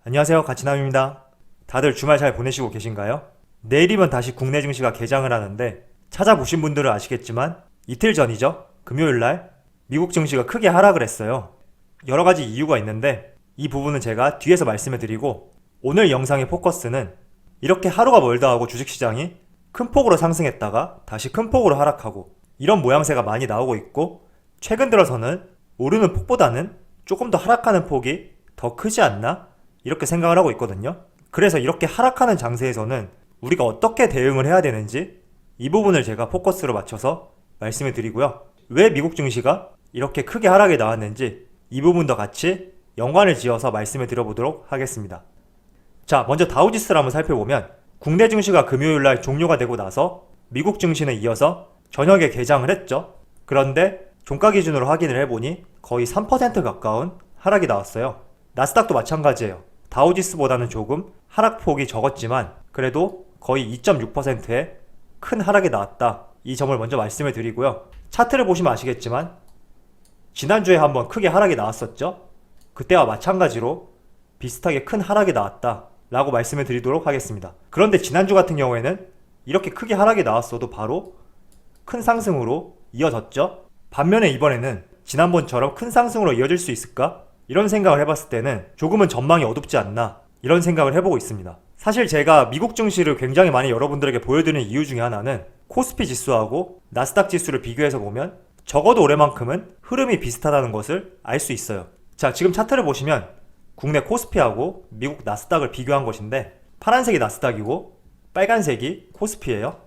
안녕하세요, 가치남입니다. 다들 주말 잘 보내시고 계신가요? 내일이면 다시 국내 증시가 개장을 하는데 찾아보신 분들은 아시겠지만 이틀 전이죠? 금요일날 미국 증시가 크게 하락을 했어요. 여러 가지 이유가 있는데 이 부분은 제가 뒤에서 말씀을 드리고, 오늘 영상의 포커스는 이렇게 하루가 멀다 하고 주식시장이 큰 폭으로 상승했다가 다시 큰 폭으로 하락하고 이런 모양새가 많이 나오고 있고, 최근 들어서는 오르는 폭보다는 조금 더 하락하는 폭이 더 크지 않나? 이렇게 생각을 하고 있거든요. 그래서 이렇게 하락하는 장세에서는 우리가 어떻게 대응을 해야 되는지 이 부분을 제가 포커스로 맞춰서 말씀을 드리고요. 왜 미국 증시가 이렇게 크게 하락이 나왔는지 이 부분도 같이 연관을 지어서 말씀을 드려보도록 하겠습니다. 자, 먼저 다우지수를 한번 살펴보면 국내 증시가 금요일날 종료가 되고 나서 미국 증시는 이어서 저녁에 개장을 했죠. 그런데 종가 기준으로 확인을 해보니 거의 3% 가까운 하락이 나왔어요. 나스닥도 마찬가지예요. 다우지수보다는 조금 하락폭이 적었지만 그래도 거의 2.6%의 큰 하락이 나왔다. 이 점을 먼저 말씀을 드리고요. 차트를 보시면 아시겠지만 지난주에 한번 크게 하락이 나왔었죠. 그때와 마찬가지로 비슷하게 큰 하락이 나왔다 라고 말씀을 드리도록 하겠습니다. 그런데 지난주 같은 경우에는 이렇게 크게 하락이 나왔어도 바로 큰 상승으로 이어졌죠. 반면에 이번에는 지난번처럼 큰 상승으로 이어질 수 있을까? 이런 생각을 해봤을 때는 조금은 전망이 어둡지 않나, 이런 생각을 해보고 있습니다. 사실 제가 미국 증시를 굉장히 많이 여러분들에게 보여드리는 이유 중에 하나는 코스피 지수하고 나스닥 지수를 비교해서 보면 적어도 올해만큼은 흐름이 비슷하다는 것을 알 수 있어요. 자, 지금 차트를 보시면 국내 코스피하고 미국 나스닥을 비교한 것인데, 파란색이 나스닥이고 빨간색이 코스피예요.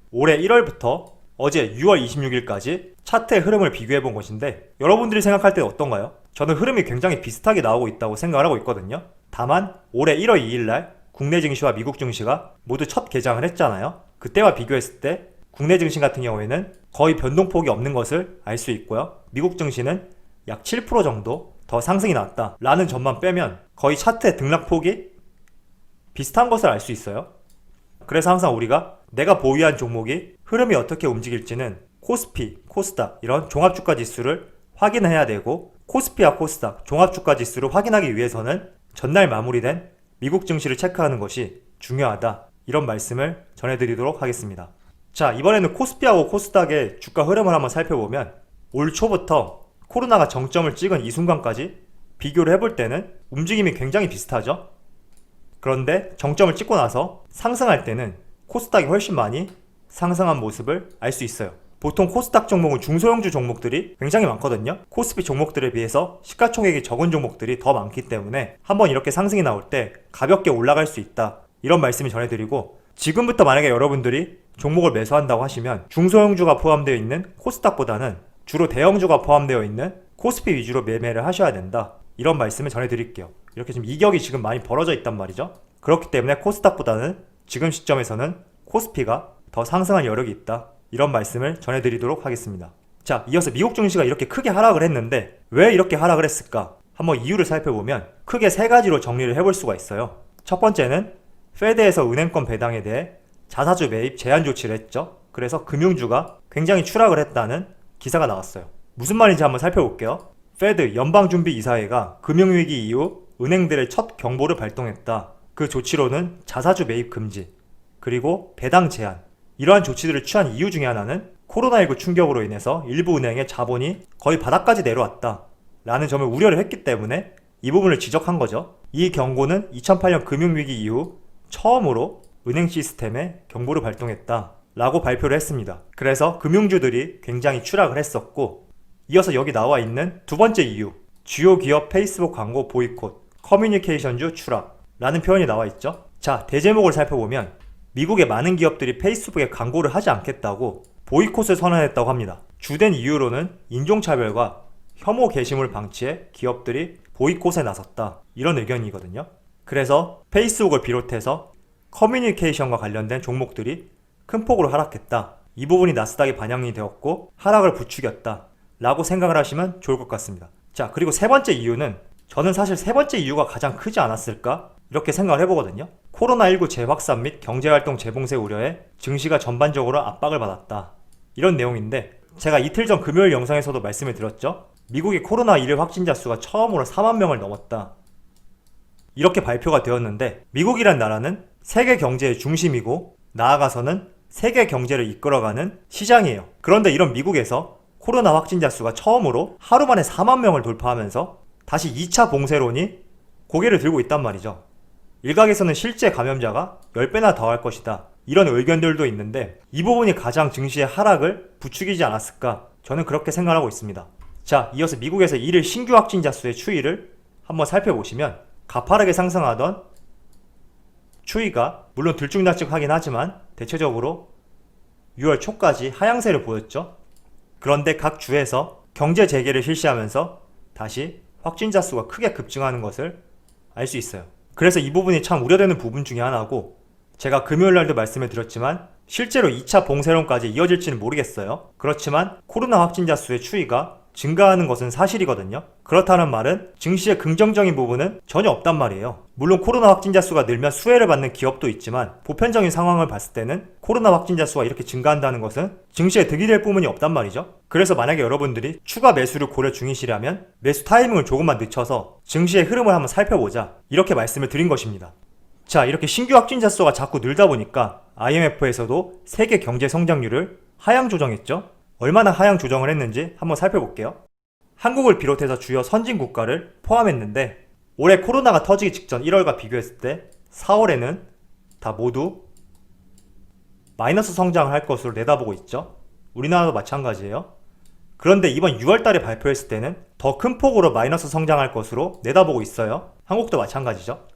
올해 1월부터 어제 6월 26일까지 차트의 흐름을 비교해 본 것인데, 여러분들이 생각할 때는 어떤가요? 저는 흐름이 굉장히 비슷하게 나오고 있다고 생각을 하고 있거든요. 다만 올해 1월 2일날 국내 증시와 미국 증시가 모두 첫 개장을 했잖아요. 그때와 비교했을 때 국내 증시 같은 경우에는 거의 변동폭이 없는 것을 알 수 있고요. 미국 증시는 약 7% 정도 더 상승이 났다 라는 점만 빼면 거의 차트의 등락폭이 비슷한 것을 알 수 있어요. 그래서 항상 우리가 내가 보유한 종목이 흐름이 어떻게 움직일지는 코스피, 코스닥 이런 종합주가 지수를 확인해야 되고, 코스피와 코스닥 종합주가 지수를 확인하기 위해서는 전날 마무리된 미국 증시를 체크하는 것이 중요하다, 이런 말씀을 전해드리도록 하겠습니다. 자, 이번에는 코스피하고 코스닥의 주가 흐름을 한번 살펴보면 올 초부터 코로나가 정점을 찍은 이 순간까지 비교를 해볼 때는 움직임이 굉장히 비슷하죠. 그런데 정점을 찍고 나서 상승할 때는 코스닥이 훨씬 많이 상승한 모습을 알 수 있어요. 보통 코스닥 종목은 중소형주 종목들이 굉장히 많거든요. 코스피 종목들에 비해서 시가총액이 적은 종목들이 더 많기 때문에 한번 이렇게 상승이 나올 때 가볍게 올라갈 수 있다, 이런 말씀을 전해드리고, 지금부터 만약에 여러분들이 종목을 매수한다고 하시면 중소형주가 포함되어 있는 코스닥보다는 주로 대형주가 포함되어 있는 코스피 위주로 매매를 하셔야 된다, 이런 말씀을 전해드릴게요. 이렇게 지금 이격이 지금 많이 벌어져 있단 말이죠. 그렇기 때문에 코스닥보다는 지금 시점에서는 코스피가 더 상승할 여력이 있다, 이런 말씀을 전해드리도록 하겠습니다. 자, 이어서 미국 증시가 이렇게 크게 하락을 했는데 왜 이렇게 하락을 했을까? 한번 이유를 살펴보면 크게 세 가지로 정리를 해볼 수가 있어요. 첫 번째는 페드에서 은행권 배당에 대해 자사주 매입 제한 조치를 했죠. 그래서 금융주가 굉장히 추락을 했다는 기사가 나왔어요. 무슨 말인지 한번 살펴볼게요. 페드 연방준비이사회가 금융위기 이후 은행들의 첫 경보를 발동했다. 그 조치로는 자사주 매입 금지, 그리고 배당 제한, 이러한 조치들을 취한 이유 중에 하나는 코로나19 충격으로 인해서 일부 은행의 자본이 거의 바닥까지 내려왔다 라는 점을 우려를 했기 때문에 이 부분을 지적한 거죠. 이 경고는 2008년 금융위기 이후 처음으로 은행 시스템에 경보를 발동했다 라고 발표를 했습니다. 그래서 금융주들이 굉장히 추락을 했었고, 이어서 여기 나와 있는 두 번째 이유, 주요 기업 페이스북 광고 보이콧, 커뮤니케이션주 추락 라는 표현이 나와 있죠. 자, 대제목을 살펴보면 미국의 많은 기업들이 페이스북에 광고를 하지 않겠다고 보이콧을 선언했다고 합니다. 주된 이유로는 인종차별과 혐오 게시물 방치에 기업들이 보이콧에 나섰다, 이런 의견이거든요. 그래서 페이스북을 비롯해서 커뮤니케이션과 관련된 종목들이 큰 폭으로 하락했다, 이 부분이 나스닥에 반영이 되었고 하락을 부추겼다 라고 생각을 하시면 좋을 것 같습니다. 자, 그리고 세 번째 이유는 저는 사실 세 번째 이유가 가장 크지 않았을까, 이렇게 생각을 해보거든요. 코로나19 재확산 및 경제활동 재봉쇄 우려에 증시가 전반적으로 압박을 받았다, 이런 내용인데, 제가 이틀 전 금요일 영상에서도 말씀을 드렸죠. 미국의 코로나 1일 확진자 수가 처음으로 4만 명을 넘었다. 이렇게 발표가 되었는데 미국이란 나라는 세계 경제의 중심이고 나아가서는 세계 경제를 이끌어가는 시장이에요. 그런데 이런 미국에서 코로나 확진자 수가 처음으로 하루 만에 4만 명을 돌파하면서 다시 2차 봉쇄론이 고개를 들고 있단 말이죠. 일각에서는 실제 감염자가 10배나 더 할 것이다, 이런 의견들도 있는데 이 부분이 가장 증시의 하락을 부추기지 않았을까, 저는 그렇게 생각하고 있습니다. 자, 이어서 미국에서 일일 신규 확진자 수의 추이를 한번 살펴보시면 가파르게 상승하던 추이가 물론 들쭉날쭉하긴 하지만 대체적으로 6월 초까지 하향세를 보였죠. 그런데 각 주에서 경제 재개를 실시하면서 다시 확진자 수가 크게 급증하는 것을 알 수 있어요. 그래서 이 부분이 참 우려되는 부분 중에 하나고, 제가 금요일날도 말씀을 드렸지만 실제로 2차 봉쇄론까지 이어질지는 모르겠어요. 그렇지만 코로나 확진자 수의 추이가 증가하는 것은 사실이거든요. 그렇다는 말은 증시의 긍정적인 부분은 전혀 없단 말이에요. 물론 코로나 확진자 수가 늘면 수혜를 받는 기업도 있지만 보편적인 상황을 봤을 때는 코로나 확진자 수가 이렇게 증가한다는 것은 증시에 득이 될 부분이 없단 말이죠. 그래서 만약에 여러분들이 추가 매수를 고려 중이시라면 매수 타이밍을 조금만 늦춰서 증시의 흐름을 한번 살펴보자, 이렇게 말씀을 드린 것입니다. 자, 이렇게 신규 확진자 수가 자꾸 늘다 보니까 IMF에서도 세계 경제 성장률을 하향 조정했죠. 얼마나 하향 조정을 했는지 한번 살펴볼게요. 한국을 비롯해서 주요 선진 국가를 포함했는데 올해 코로나가 터지기 직전 1월과 비교했을 때 4월에는 다 모두 마이너스 성장을 할 것으로 내다보고 있죠. 우리나라도 마찬가지예요. 그런데 이번 6월달에 발표했을 때는 더 큰 폭으로 마이너스 성장할 것으로 내다보고 있어요. 한국도 마찬가지죠.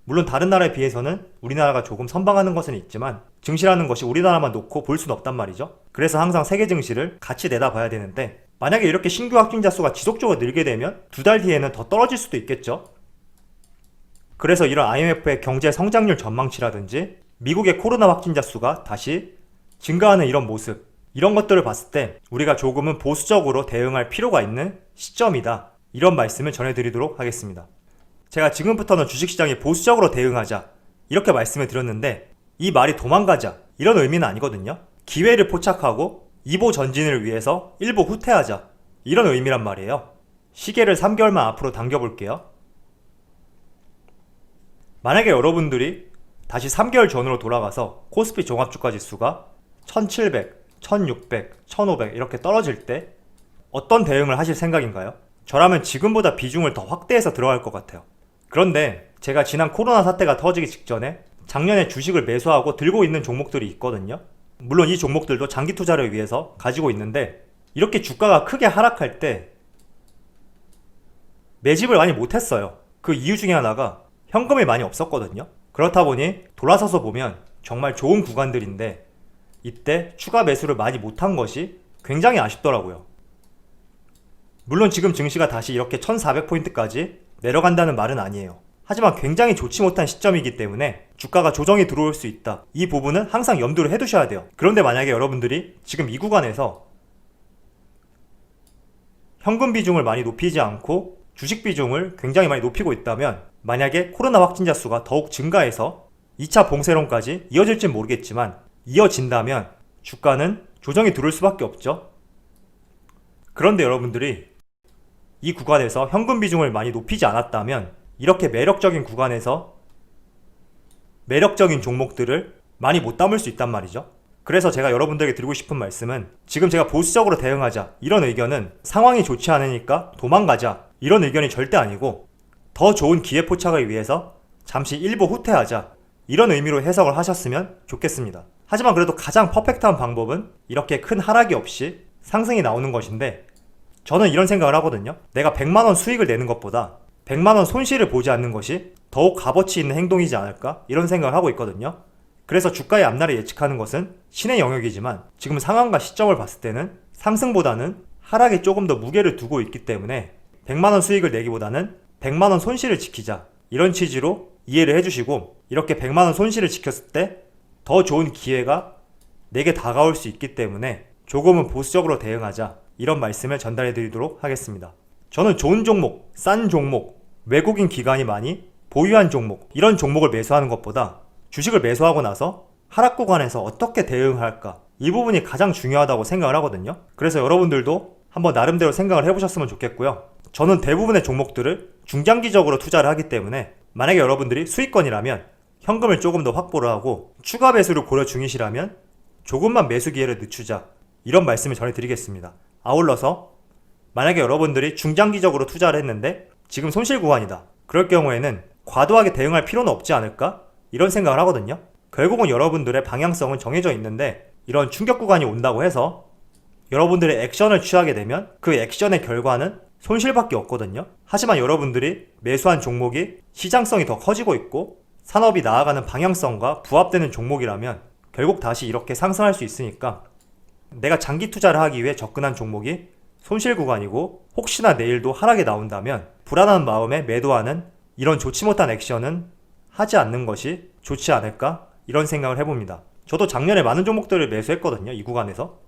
물론 다른 나라에 비해서는 우리나라가 조금 선방하는 것은 있지만 증시라는 것이 우리나라만 놓고 볼 수는 없단 말이죠. 그래서 항상 세계 증시를 같이 내다봐야 되는데 만약에 이렇게 신규 확진자 수가 지속적으로 늘게 되면 2달 뒤에는 더 떨어질 수도 있겠죠. 그래서 이런 IMF의 경제 성장률 전망치라든지 미국의 코로나 확진자 수가 다시 증가하는 이런 모습, 이런 것들을 봤을 때 우리가 조금은 보수적으로 대응할 필요가 있는 시점이다, 이런 말씀을 전해드리도록 하겠습니다. 제가 지금부터는 주식시장에 보수적으로 대응하자, 이렇게 말씀을 드렸는데 이 말이 도망가자, 이런 의미는 아니거든요. 기회를 포착하고 2보 전진을 위해서 1보 후퇴하자, 이런 의미란 말이에요. 시계를 3개월만 앞으로 당겨볼게요. 만약에 여러분들이 다시 3개월 전으로 돌아가서 코스피 종합주가지수가 1700, 1600, 1500 이렇게 떨어질 때 어떤 대응을 하실 생각인가요? 저라면 지금보다 비중을 더 확대해서 들어갈 것 같아요. 그런데 제가 지난 코로나 사태가 터지기 직전에 작년에 주식을 매수하고 들고 있는 종목들이 있거든요. 물론 이 종목들도 장기 투자를 위해서 가지고 있는데 이렇게 주가가 크게 하락할 때 매집을 많이 못했어요. 그 이유 중에 하나가 현금이 많이 없었거든요. 그렇다 보니 돌아서서 보면 정말 좋은 구간들인데 이때 추가 매수를 많이 못한 것이 굉장히 아쉽더라고요. 물론 지금 증시가 다시 이렇게 1400포인트까지 내려간다는 말은 아니에요. 하지만 굉장히 좋지 못한 시점이기 때문에 주가가 조정이 들어올 수 있다, 이 부분은 항상 염두를 해두셔야 돼요. 그런데 만약에 여러분들이 지금 이 구간에서 현금 비중을 많이 높이지 않고 주식 비중을 굉장히 많이 높이고 있다면 만약에 코로나 확진자 수가 더욱 증가해서 2차 봉쇄론까지 이어질지는 모르겠지만 이어진다면 주가는 조정이 들어올 수밖에 없죠. 그런데 여러분들이 이 구간에서 현금 비중을 많이 높이지 않았다면 이렇게 매력적인 구간에서 매력적인 종목들을 많이 못 담을 수 있단 말이죠. 그래서 제가 여러분들에게 드리고 싶은 말씀은 지금 제가 보수적으로 대응하자, 이런 의견은 상황이 좋지 않으니까 도망가자, 이런 의견이 절대 아니고 더 좋은 기회 포착을 위해서 잠시 일부 후퇴하자, 이런 의미로 해석을 하셨으면 좋겠습니다. 하지만 그래도 가장 퍼펙트한 방법은 이렇게 큰 하락이 없이 상승이 나오는 것인데 저는 이런 생각을 하거든요. 내가 100만원 수익을 내는 것보다 100만원 손실을 보지 않는 것이 더욱 값어치 있는 행동이지 않을까, 이런 생각을 하고 있거든요. 그래서 주가의 앞날을 예측하는 것은 신의 영역이지만 지금 상황과 시점을 봤을 때는 상승보다는 하락에 조금 더 무게를 두고 있기 때문에 100만원 수익을 내기보다는 100만원 손실을 지키자, 이런 취지로 이해를 해주시고 이렇게 100만원 손실을 지켰을 때 더 좋은 기회가 내게 다가올 수 있기 때문에 조금은 보수적으로 대응하자, 이런 말씀을 전달해 드리도록 하겠습니다. 저는 좋은 종목, 싼 종목, 외국인 기관이 많이 보유한 종목, 이런 종목을 매수하는 것보다 주식을 매수하고 나서 하락 구간에서 어떻게 대응할까, 이 부분이 가장 중요하다고 생각을 하거든요. 그래서 여러분들도 한번 나름대로 생각을 해보셨으면 좋겠고요. 저는 대부분의 종목들을 중장기적으로 투자를 하기 때문에 만약에 여러분들이 수익권이라면 현금을 조금 더 확보를 하고 추가 매수를 고려 중이시라면 조금만 매수 기회를 늦추자, 이런 말씀을 전해드리겠습니다. 아울러서 만약에 여러분들이 중장기적으로 투자를 했는데 지금 손실 구간이다, 그럴 경우에는 과도하게 대응할 필요는 없지 않을까? 이런 생각을 하거든요. 결국은 여러분들의 방향성은 정해져 있는데 이런 충격 구간이 온다고 해서 여러분들의 액션을 취하게 되면 그 액션의 결과는 손실밖에 없거든요. 하지만 여러분들이 매수한 종목이 시장성이 더 커지고 있고 산업이 나아가는 방향성과 부합되는 종목이라면 결국 다시 이렇게 상승할 수 있으니까, 내가 장기 투자를 하기 위해 접근한 종목이 손실 구간이고 혹시나 내일도 하락이 나온다면 불안한 마음에 매도하는 이런 좋지 못한 액션은 하지 않는 것이 좋지 않을까, 이런 생각을 해봅니다. 저도 작년에 많은 종목들을 매수했거든요. 이 구간에서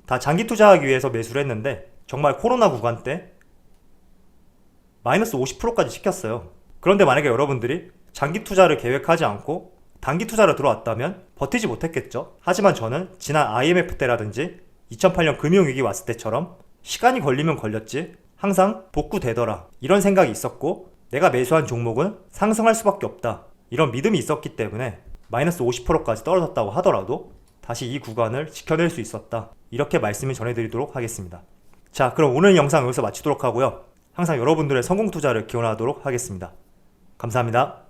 다 장기 투자하기 위해서 매수를 했는데 정말 코로나 구간 때 마이너스 50%까지 시켰어요. 그런데 만약에 여러분들이 장기 투자를 계획하지 않고 단기 투자로 들어왔다면 버티지 못했겠죠. 하지만 저는 지난 IMF 때라든지 2008년 금융위기 왔을 때처럼 시간이 걸리면 걸렸지 항상 복구되더라, 이런 생각이 있었고 내가 매수한 종목은 상승할 수밖에 없다, 이런 믿음이 있었기 때문에 마이너스 50%까지 떨어졌다고 하더라도 다시 이 구간을 지켜낼 수 있었다, 이렇게 말씀을 전해드리도록 하겠습니다. 자, 그럼 오늘 영상 여기서 마치도록 하고요. 항상 여러분들의 성공 투자를 기원하도록 하겠습니다. 감사합니다.